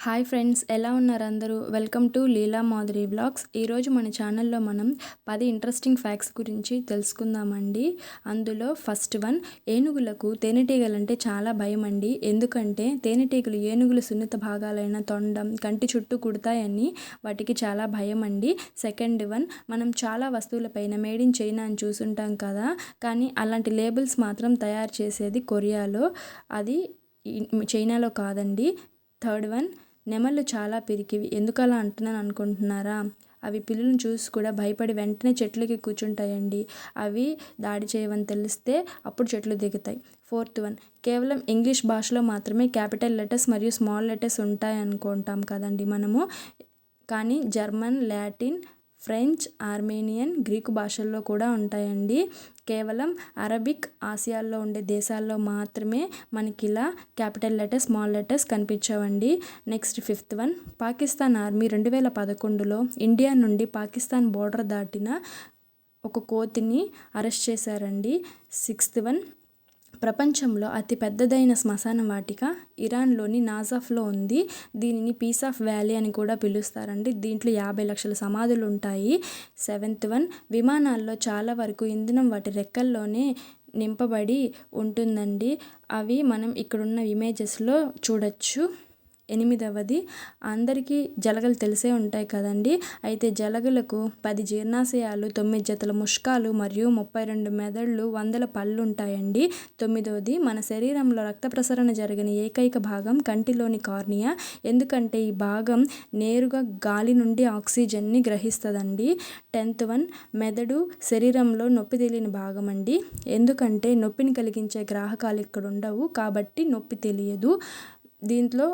Hi friends, ఎలా ఉన్నారు అందరూ? Welcome to Leela Madhuri vlogs. ఈరోజు మన ఛానల్లో మనం 10 ఇంట్రెస్టింగ్ ఫ్యాక్ట్స్ గురించి తెలుసుకుందామండి. అందులో ఫస్ట్ వన్, ఏనుగులకు తేనెటీగలంటే చాలా భయం అండి. ఎందుకంటే తేనెటీగలు ఏనుగుల సున్నిత భాగాలైన తొండం, కంటి చుట్టూ కుడతాయని వాటికి చాలా భయం అండి. సెకండ్ వన్, మనం చాలా వస్తువులపైన మేడ్ ఇన్ చైనా అని చూసుంటాం కదా, కానీ అలాంటి లేబుల్స్ మాత్రం తయారు చేసేది కొరియాలో, అది చైనాలో కాదండి. థర్డ్ వన్, నెమళ్ళు చాలా పిరికివి. ఎందుకలా అంటున్నాను అనుకుంటున్నారా? అవి పిల్లులను చూసి కూడా భయపడి వెంటనే చెట్లకి కూర్చుంటాయండి. అవి దాడి చేయవని తెలిస్తే అప్పుడు చెట్లు దిగుతాయి. ఫోర్త్ వన్, కేవలం ఇంగ్లీష్ భాషలో మాత్రమే క్యాపిటల్ లెటర్స్ మరియు స్మాల్ లెటర్స్ ఉంటాయి అనుకుంటాం కదండి మనము, కానీ German, Latin, French, Armenian, Greek భాషల్లో కూడా ఉంటాయండి. కేవలం అరబిక్, ఆసియాలో ఉండే దేశాల్లో మాత్రమే మనకి ఇలా క్యాపిటల్ లెటర్స్, స్మాల్ లెటర్స్ కనిపించవండి. Next fifth one, Pakistan army 2011లో ఇండియా నుండి పాకిస్తాన్ బోర్డర్ దాటిన ఒక కోతిని అరెస్ట్ చేశారండి. సిక్స్త్ వన్, ప్రపంచంలో అతి పెద్దదైన శ్మశాన వాటిక ఇరాన్లోని నాజాఫ్లో ఉంది. దీనిని పీస్ ఆఫ్ వ్యాలీ అని కూడా పిలుస్తారండి. దీంట్లో 50 లక్షల సమాధులు ఉంటాయి. సెవెంత్ వన్, విమానాల్లో చాలా వరకు ఇంధనం వాటి రెక్కల్లోనే నింపబడి ఉంటుందండి. అవి మనం ఇక్కడున్న ఇమేజెస్లో చూడొచ్చు. ఎనిమిదవది, అందరికీ జలగలు తెలిసే ఉంటాయి కదండి. అయితే జలగలకు 10 జీర్ణాశయాలు, 9 జతల ముష్కాలు మరియు 32 మెదళ్ళు, 100 పళ్ళు ఉంటాయండి. తొమ్మిదవది, మన శరీరంలో రక్త ప్రసరణ జరిగిన ఏకైక భాగం కంటిలోని కార్నియా. ఎందుకంటే ఈ భాగం నేరుగా గాలి నుండి ఆక్సిజన్ని గ్రహిస్తుందండి. 10th వన్, మెదడు శరీరంలో నొప్పి తెలియని భాగం అండి. ఎందుకంటే నొప్పిని కలిగించే గ్రాహకాలు ఇక్కడ ఉండవు, కాబట్టి నొప్పి తెలియదు. దీంట్లో